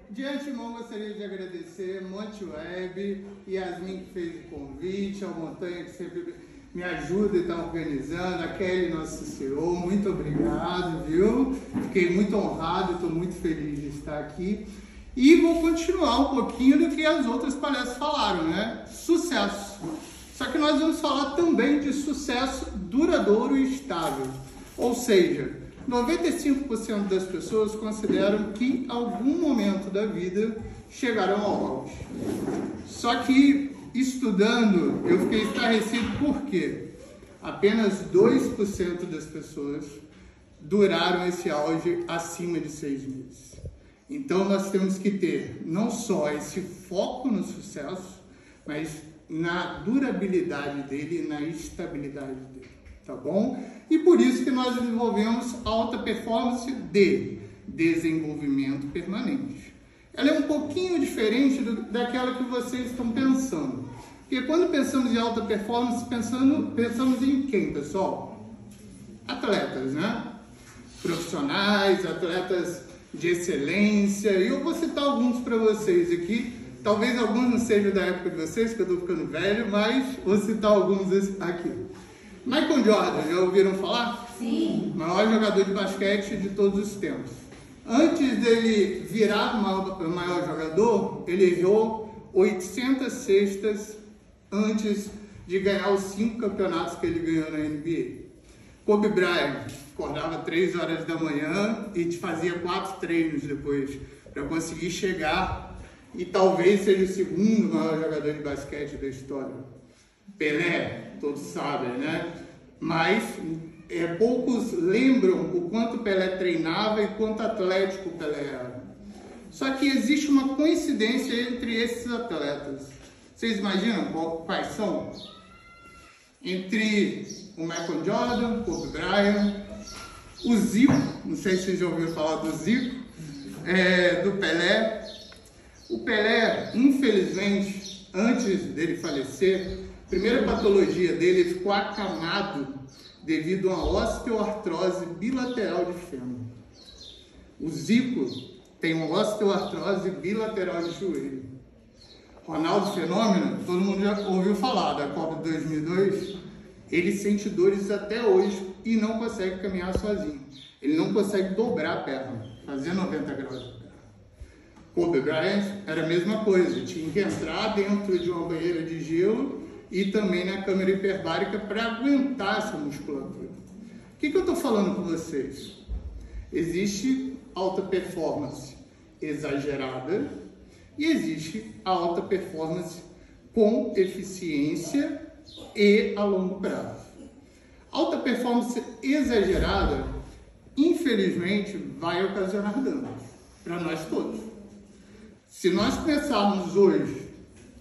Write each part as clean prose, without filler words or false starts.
De antemão, gostaria de agradecer Monte Web, Yasmin que fez o convite, ao Montanha que sempre me ajuda e está organizando, a Kelly, nosso CEO, muito obrigado, viu? Fiquei muito honrado, estou muito feliz de estar aqui. E vou continuar um pouquinho do que as outras palestras falaram, né? Sucesso. Só que nós vamos falar também de sucesso duradouro e estável. Ou seja, 95% das pessoas consideram que em algum momento da vida chegaram ao auge. Só que, estudando, eu fiquei estarrecido porque apenas 2% das pessoas duraram esse auge acima de 6 meses. Então, nós temos que ter não só esse foco no sucesso, mas na durabilidade dele e na estabilidade dele, tá bom? E por isso que nós desenvolvemos a alta performance de desenvolvimento permanente. Ela é um pouquinho diferente daquela que vocês estão pensando. Porque quando pensamos em alta performance, pensamos em quem, pessoal? Atletas, né? Profissionais, atletas de excelência. E eu vou citar alguns para vocês aqui. Talvez alguns não sejam da época de vocês, que eu estou ficando velho, mas vou citar alguns aqui. Michael Jordan, já ouviram falar? Sim. O maior jogador de basquete de todos os tempos. Antes dele virar o maior jogador, ele errou 800 cestas antes de ganhar os 5 campeonatos que ele ganhou na NBA. Kobe Bryant acordava 3 horas da manhã e fazia 4 treinos depois para conseguir chegar e talvez seja o segundo maior jogador de basquete da história. Pelé, todos sabem, né? Mas poucos lembram o quanto Pelé treinava e quanto atlético Pelé era. Só que existe uma coincidência entre esses atletas. Vocês imaginam quais são? Entre o Michael Jordan, Kobe Bryant, o Zico, não sei se vocês já ouviram falar do Zico, do Pelé. O Pelé, infelizmente, antes dele falecer, a primeira patologia dele, ele ficou acamado devido a uma osteoartrose bilateral de fêmur. O Zico tem uma osteoartrose bilateral de joelho. Ronaldo Fenômeno, todo mundo já ouviu falar da Copa de 2002, ele sente dores até hoje e não consegue caminhar sozinho. Ele não consegue dobrar a perna, fazer 90 graus de perna. Kobe Bryant era a mesma coisa, tinha que entrar dentro de uma banheira de gelo e também na câmara hiperbárica para aguentar essa musculatura. O que eu estou falando com vocês? Existe alta performance exagerada e existe a alta performance com eficiência e a longo prazo. Alta performance exagerada, infelizmente, vai ocasionar danos para nós todos. Se nós começarmos hoje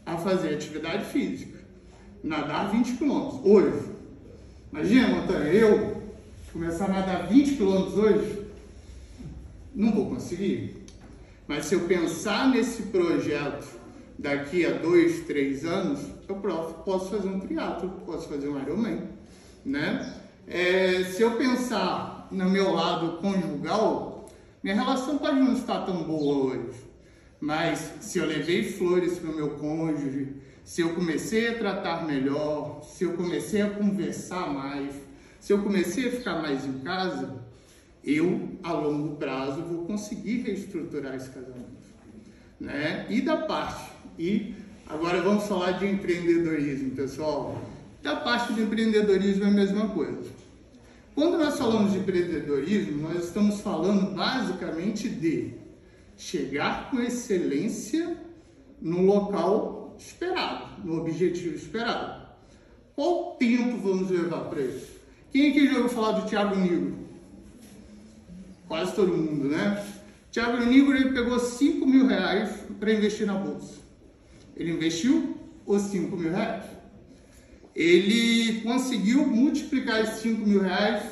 a fazer atividade física, nadar 20 km hoje, imagina, Montanha, eu começar a nadar 20 km hoje, não vou conseguir. Mas se eu pensar nesse projeto daqui a 2, 3 anos, eu posso fazer um triatlo, posso fazer um Ironman, né? Se eu pensar no meu lado conjugal, minha relação pode não estar tão boa hoje. Mas se eu levei flores para o meu cônjuge, se eu comecei a tratar melhor, se eu comecei a conversar mais, se eu comecei a ficar mais em casa, eu, a longo prazo, vou conseguir reestruturar esse casamento, né? E agora vamos falar de empreendedorismo, pessoal. Da parte do empreendedorismo é a mesma coisa. Quando nós falamos de empreendedorismo, nós estamos falando basicamente de chegar com excelência no local esperado, no objetivo esperado. Qual tempo vamos levar para isso? Quem aqui já ouviu falar do Thiago Nigro? Quase todo mundo, né? Thiago Nigro, ele pegou 5 mil reais para investir na bolsa. Ele investiu os 5 mil reais. Ele conseguiu multiplicar esses 5 mil reais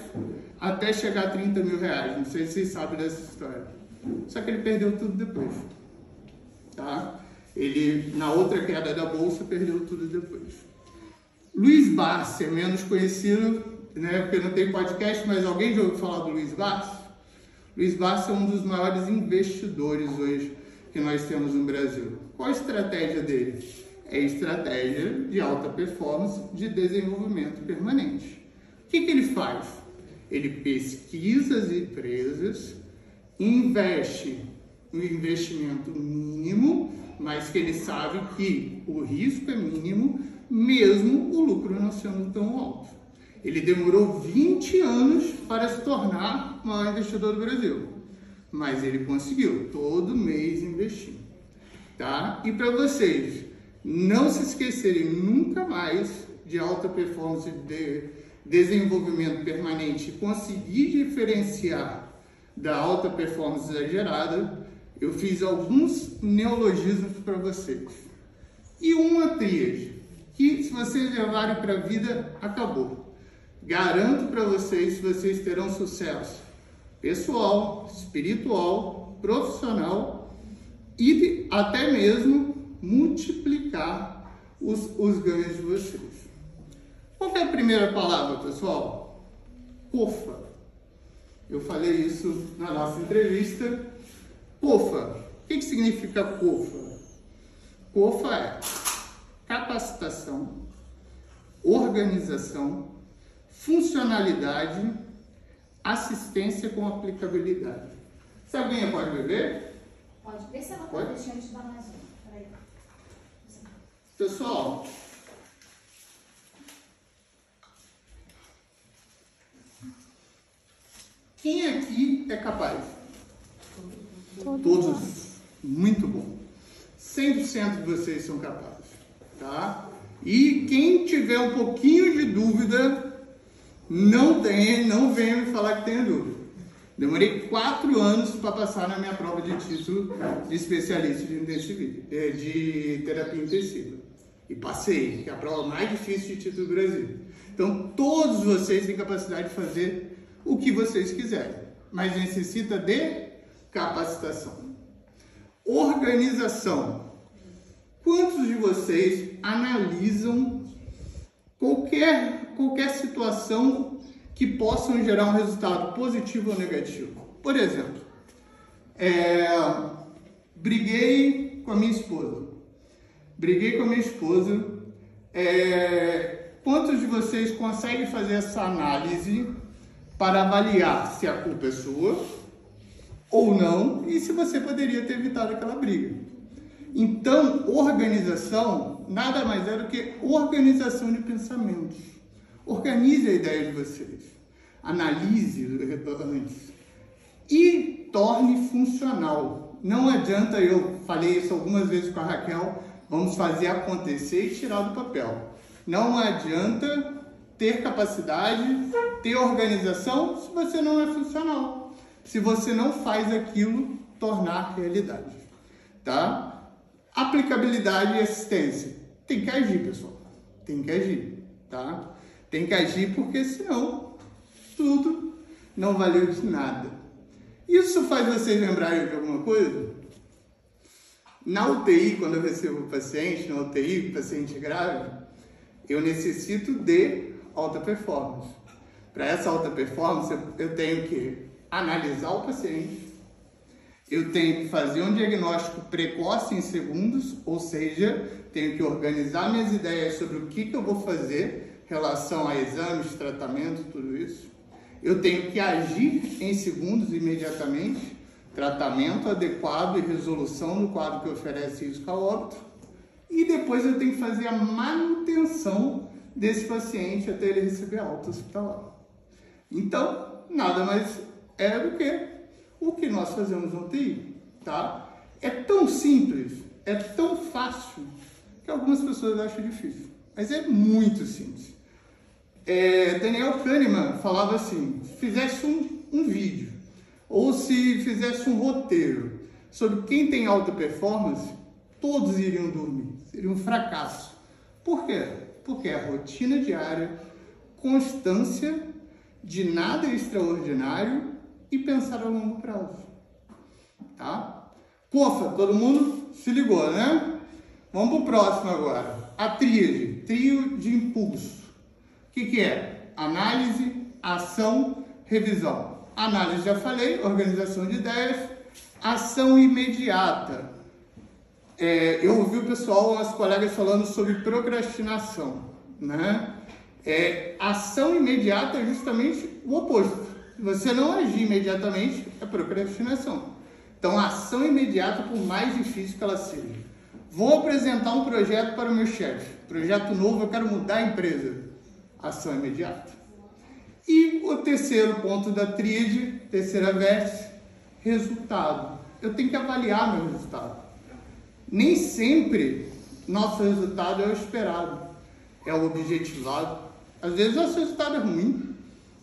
até chegar a 30 mil reais. Não sei se vocês sabem dessa história. Só que ele perdeu tudo depois, tá? Ele, na outra queda da bolsa, perdeu tudo depois. Luiz Barsi é menos conhecido, né? Porque não tem podcast, mas alguém já ouviu falar do Luiz Barsi? Luiz Barsi é um dos maiores investidores hoje que nós temos no Brasil. Qual a estratégia dele? É a estratégia de alta performance de desenvolvimento permanente. O que ele faz? Ele pesquisa as empresas, investe no investimento mínimo, mas que ele sabe que o risco é mínimo, mesmo o lucro não sendo tão alto. Ele demorou 20 anos para se tornar o maior investidor do Brasil, mas ele conseguiu todo mês investir, tá? E para vocês não se esquecerem nunca mais de alta performance de desenvolvimento permanente e conseguir diferenciar da alta performance exagerada, eu fiz alguns neologismos para vocês. E uma tríade, que se vocês levarem para a vida, acabou. Garanto para vocês que vocês terão sucesso pessoal, espiritual, profissional e até mesmo multiplicar os ganhos de vocês. Qual é a primeira palavra, pessoal? POFA. Eu falei isso na nossa entrevista. POFA. O que significa POFA? POFA é capacitação, organização, funcionalidade, assistência com aplicabilidade. Se alguém pode beber? Pode. Vê se ela pode deixar eu te dar mais um. Peraí. Pessoal, quem aqui é capaz? Todos. Muito bom. 100% de vocês são capazes, tá? E quem tiver um pouquinho de dúvida, não venha me falar que tem dúvida. Demorei 4 anos para passar na minha prova de título de especialista de terapia intensiva. E passei, que é a prova mais difícil de título do Brasil. Então, todos vocês têm capacidade de fazer o que vocês quiserem, mas necessita de capacitação. Organização. Quantos de vocês analisam qualquer situação que possam gerar um resultado positivo ou negativo? Por exemplo, briguei com a minha esposa. Quantos de vocês conseguem fazer essa análise para avaliar se a culpa é sua ou não e se você poderia ter evitado aquela briga? Então, organização nada mais é do que organização de pensamentos. Organize a ideia de vocês, analise antes e torne funcional. Não adianta, eu falei isso algumas vezes com a Raquel, vamos fazer acontecer e tirar do papel. Não adianta ter capacidade, ter organização, se você não é funcional. Se você não faz aquilo tornar realidade, tá? Aplicabilidade e assistência. Tem que agir, pessoal. Tem que agir, tá? Tem que agir porque senão tudo não valeu de nada. Isso faz vocês lembrarem de alguma coisa? Na UTI, quando eu recebo paciente, na UTI, paciente grave, eu necessito de alta performance. Para essa alta performance, eu tenho que analisar o paciente, eu tenho que fazer um diagnóstico precoce em segundos, ou seja, tenho que organizar minhas ideias sobre o que eu vou fazer em relação a exames, tratamento, tudo isso. Eu tenho que agir em segundos imediatamente, tratamento adequado e resolução do quadro que oferece risco a óbito. E depois eu tenho que fazer a manutenção desse paciente até ele receber alta hospitalar. Então, nada mais é do que o que nós fazemos no UTI, tá? É tão simples, é tão fácil, que algumas pessoas acham difícil. Mas é muito simples. Daniel Kahneman falava assim, se fizesse um vídeo, ou se fizesse um roteiro sobre quem tem alta performance, todos iriam dormir, seria um fracasso. Por quê? Porque é rotina diária, constância, de nada extraordinário e pensar a longo prazo, tá? POFA, todo mundo se ligou, né? Vamos para o próximo agora. A tríade, trio de impulso. O que é? Análise, ação, revisão. Análise, já falei, organização de ideias. Ação imediata. eu ouvi o pessoal, as colegas falando sobre procrastinação, né? Ação imediata é justamente o oposto. Se você não agir imediatamente, é procrastinação. Então, a ação imediata, por mais difícil que ela seja. Vou apresentar um projeto para o meu chefe. Projeto novo, eu quero mudar a empresa. Ação imediata. E o terceiro ponto da tríade, terceira vértice, resultado. Eu tenho que avaliar meu resultado. Nem sempre nosso resultado é o esperado, é o objetivado. Às vezes nosso resultado é ruim,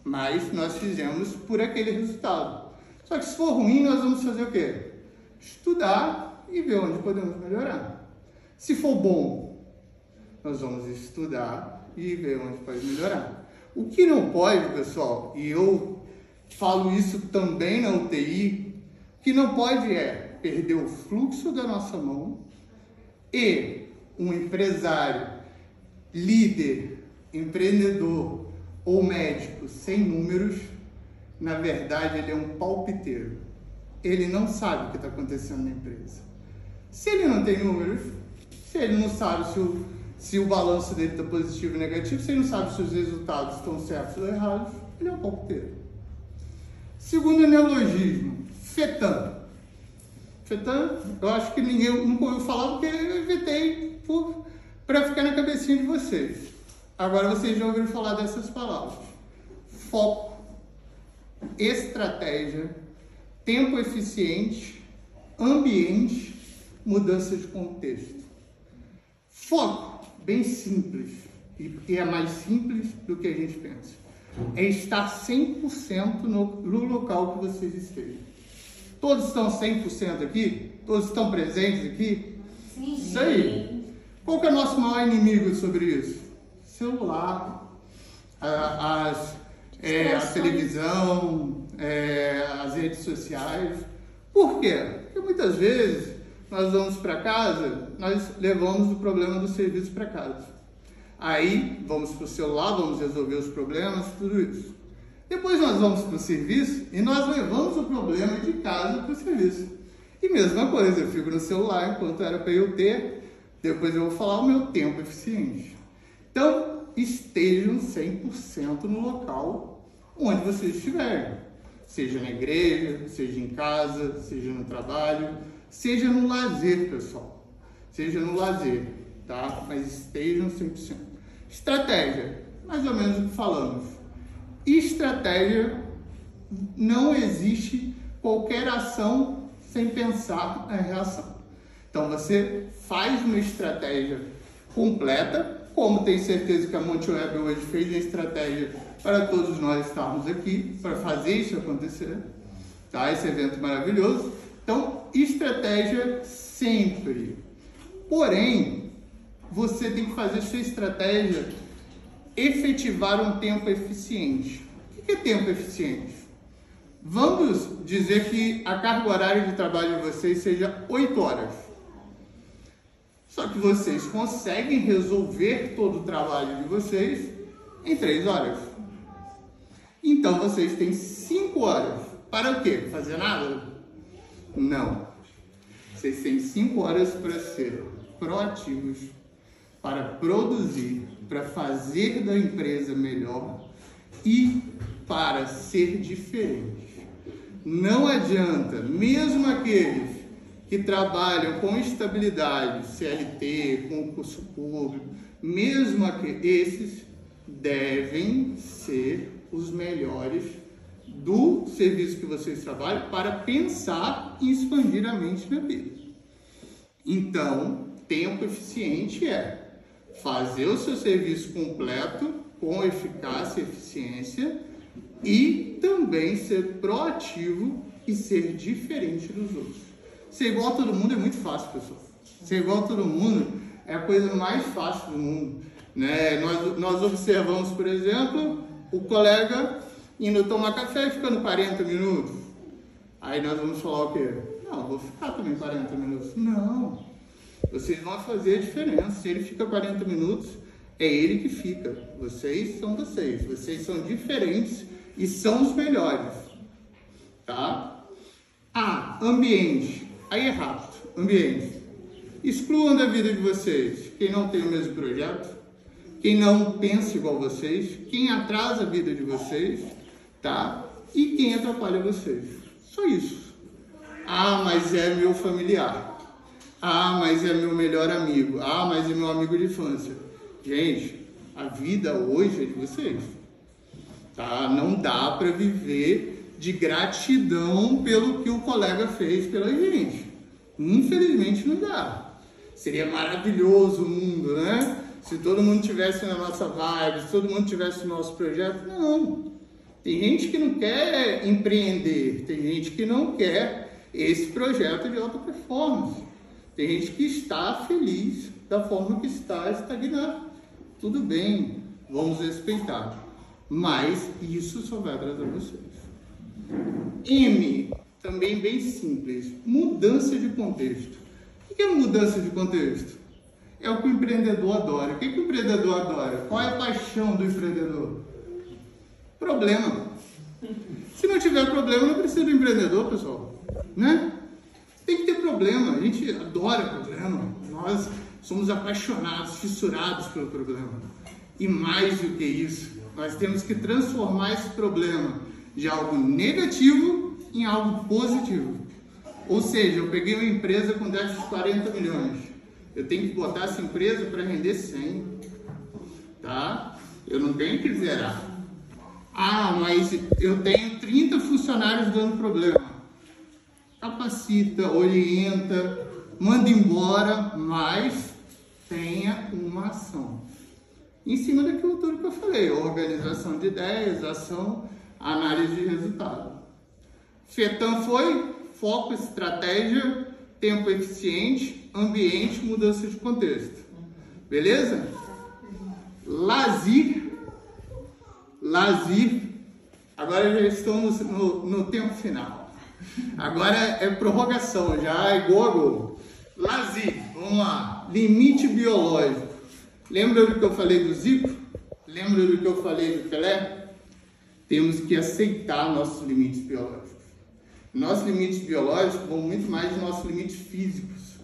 mas nós fizemos por aquele resultado. Só que se for ruim, nós vamos fazer o quê? Estudar e ver onde podemos melhorar. Se for bom, nós vamos estudar e ver onde pode melhorar. O que não pode, pessoal, e eu falo isso também na UTI, o que não pode é perder o fluxo da nossa mão e um empresário, líder, empreendedor ou médico sem números, na verdade ele é um palpiteiro. Ele não sabe o que está acontecendo na empresa. Se ele não tem números, se ele não sabe se o balanço dele está positivo ou negativo, se ele não sabe se os resultados estão certos ou errados, ele é um palpiteiro. Segundo neologismo, FETAM. FETAM, eu acho que ninguém nunca ouviu falar porque eu inventei para ficar na cabecinha de vocês. Agora vocês já ouviram falar dessas palavras. Foco, estratégia, tempo eficiente, ambiente, mudança de contexto. Foco, bem simples, e é mais simples do que a gente pensa. É estar 100% no local que vocês estejam. Todos estão 100% aqui? Todos estão presentes aqui? Sim. Isso aí. Qual que é o nosso maior inimigo sobre isso? Celular, a televisão, as redes sociais. Por quê? Porque muitas vezes nós vamos para casa, nós levamos o problema do serviço para casa. Aí vamos para o celular, vamos resolver os problemas, tudo isso. Depois nós vamos para o serviço e nós levamos o problema de casa para o serviço. E mesma coisa, eu fico no celular enquanto era para eu ter, depois eu vou falar o meu tempo eficiente. Então, estejam 100% no local onde vocês estiverem. Seja na igreja, seja em casa, seja no trabalho, seja no lazer, pessoal. Seja no lazer, tá? Mas estejam 100%. Estratégia, mais ou menos o que falamos. Estratégia, não existe qualquer ação sem pensar na reação. Então você faz uma estratégia completa, como tenho certeza que a MonteWeb hoje fez uma estratégia para todos nós estarmos aqui, para fazer isso acontecer, tá? Esse evento maravilhoso. Então, estratégia sempre. Porém, você tem que fazer sua estratégia efetivar um tempo eficiente. O que é tempo eficiente? Vamos dizer que a carga horária de trabalho de vocês seja 8 horas. Só que vocês conseguem resolver todo o trabalho de vocês em 3 horas. Então vocês têm 5 horas. Para o quê? Fazer nada? Não. Vocês têm 5 horas para ser proativos, para produzir, para fazer da empresa melhor e para ser diferente. Não adianta, mesmo aqueles que trabalham com estabilidade, CLT, concurso público, mesmo esses devem ser os melhores do serviço que vocês trabalham para pensar em expandir a mente na vida. Então, tempo eficiente é fazer o seu serviço completo com eficácia e eficiência e também ser proativo e ser diferente dos outros. Ser igual a todo mundo é muito fácil, pessoal. Ser igual a todo mundo é a coisa mais fácil do mundo, né? Nós observamos, por exemplo, o colega indo tomar café e ficando 40 minutos. Aí nós vamos falar o quê? Não, vou ficar também 40 minutos. Não. Vocês vão fazer a diferença. Se ele fica 40 minutos, é ele que fica. Vocês são vocês. Vocês são diferentes e são os melhores. Tá? Ambiente. Aí é rápido. Ambiente. Excluam da vida de vocês quem não tem o mesmo projeto, quem não pensa igual a vocês, quem atrasa a vida de vocês, tá? E quem atrapalha vocês. Só isso. Ah, mas é meu familiar. Ah, mas é meu melhor amigo. Ah, mas é meu amigo de infância. Gente, a vida hoje é de vocês. Tá? Não dá para viver de gratidão pelo que o colega fez pela gente. Infelizmente não dá. Seria maravilhoso o mundo, né? Se todo mundo tivesse na nossa vibe, se todo mundo tivesse no nosso projeto. Não. Tem gente que não quer empreender, tem gente que não quer esse projeto de alta performance. Tem gente que está feliz da forma que está estagnado. Tudo bem, vamos respeitar. Mas isso só vai atrasar vocês. M, também bem simples, mudança de contexto. O que é mudança de contexto? É o que o empreendedor adora. O que o empreendedor adora? Qual é a paixão do empreendedor? Problema. Se não tiver problema, não precisa do empreendedor, pessoal. Né? Tem que ter problema. A gente adora problema. Nós somos apaixonados, fissurados pelo problema. E mais do que isso, nós temos que transformar esse problema de algo negativo em algo positivo. Ou seja, eu peguei uma empresa com déficit de 40 milhões. Eu tenho que botar essa empresa para render 100. Tá? Eu não tenho que zerar. Ah, mas eu tenho 30 funcionários dando problema. Capacita, orienta, manda embora, mas tenha uma ação. Em cima daquilo tudo que eu falei, organização de ideias, ação, análise de resultado. FETAM foi foco, estratégia, tempo eficiente, ambiente, mudança de contexto. Beleza? Lazer. Agora já estamos no tempo final. Agora é prorrogação, já é gol a gol. Lazer, vamos lá. Limite biológico. Lembra do que eu falei do Zico? Lembra do que eu falei do Pelé? Temos que aceitar nossos limites biológicos. Nossos limites biológicos vão muito mais dos nossos limites físicos,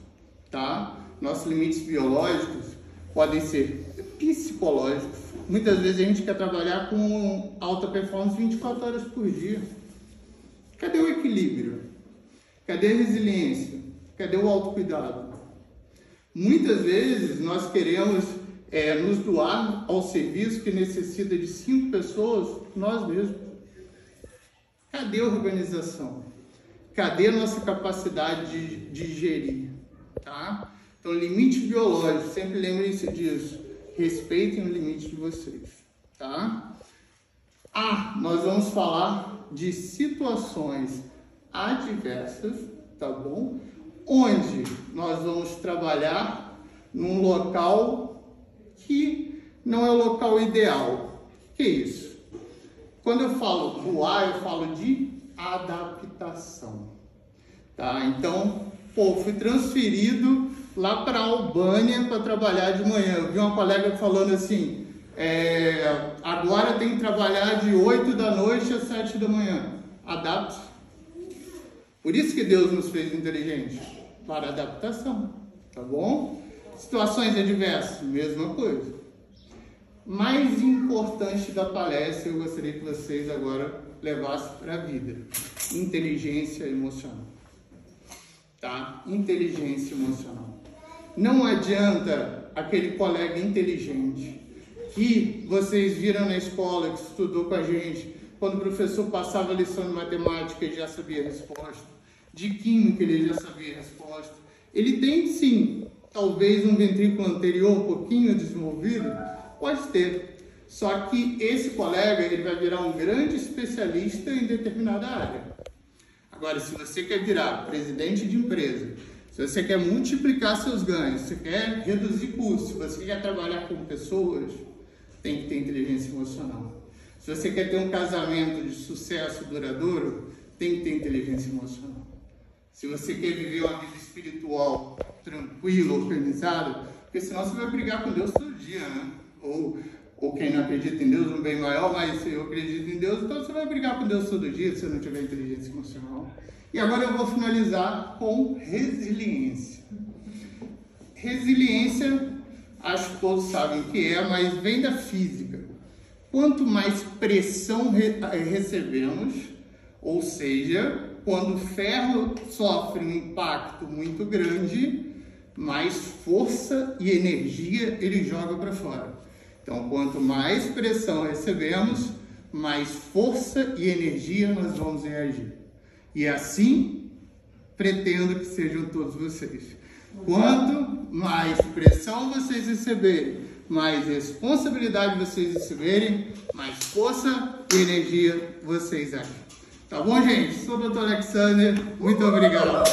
tá? Nossos limites biológicos podem ser psicológicos. Muitas vezes a gente quer trabalhar com alta performance 24 horas por dia. Cadê o equilíbrio? Cadê a resiliência? Cadê o autocuidado? Muitas vezes nós queremos nos doar ao serviço que necessita de 5 pessoas, nós mesmos. Cadê a organização? Cadê a nossa capacidade de gerir? Tá? Então, limite biológico, sempre lembrem-se disso. Respeitem o limite de vocês. Tá? Nós vamos falar de situações adversas, tá bom? Onde nós vamos trabalhar num local que não é o local ideal. Que é isso? Quando eu falo voar, eu falo de adaptação. Tá? Então, fui transferido lá para a Albânia para trabalhar de manhã. Eu vi uma colega falando assim, agora tem que trabalhar de 8 da noite às 7 da manhã. Adapte. Por isso que Deus nos fez inteligentes, para adaptação, tá bom? Situações adversas, mesma coisa. Mais importante da palestra, eu gostaria que vocês agora levassem para a vida. Inteligência emocional. Tá? Inteligência emocional. Não adianta aquele colega inteligente que vocês viram na escola, que estudou com a gente, quando o professor passava a lição de matemática, ele já sabia a resposta. De química, ele já sabia a resposta. Ele tem, sim, talvez um ventrículo anterior um pouquinho desenvolvido, pode ter. Só que esse colega, ele vai virar um grande especialista em determinada área. Agora, se você quer virar presidente de empresa, se você quer multiplicar seus ganhos, se você quer reduzir custos, se você quer trabalhar com pessoas, tem que ter inteligência emocional. Se você quer ter um casamento de sucesso duradouro, tem que ter inteligência emocional. Se você quer viver uma vida espiritual tranquila, organizada, porque senão você vai brigar com Deus todo dia, né? Ou quem não acredita em Deus, um bem maior, mas eu acredito em Deus, então você vai brigar com Deus todo dia se você não tiver inteligência emocional. E agora eu vou finalizar com resiliência. Resiliência, acho que todos sabem o que é, mas vem da física. Quanto mais pressão recebemos, ou seja, quando o ferro sofre um impacto muito grande, mais força e energia ele joga para fora. Então, quanto mais pressão recebemos, mais força e energia nós vamos reagir. E assim, pretendo que sejam todos vocês. Quanto mais pressão vocês receberem, mais responsabilidade vocês receberem, mais força e energia vocês agem. Tá bom, gente? Sou o Dr. Alexander. Muito obrigado.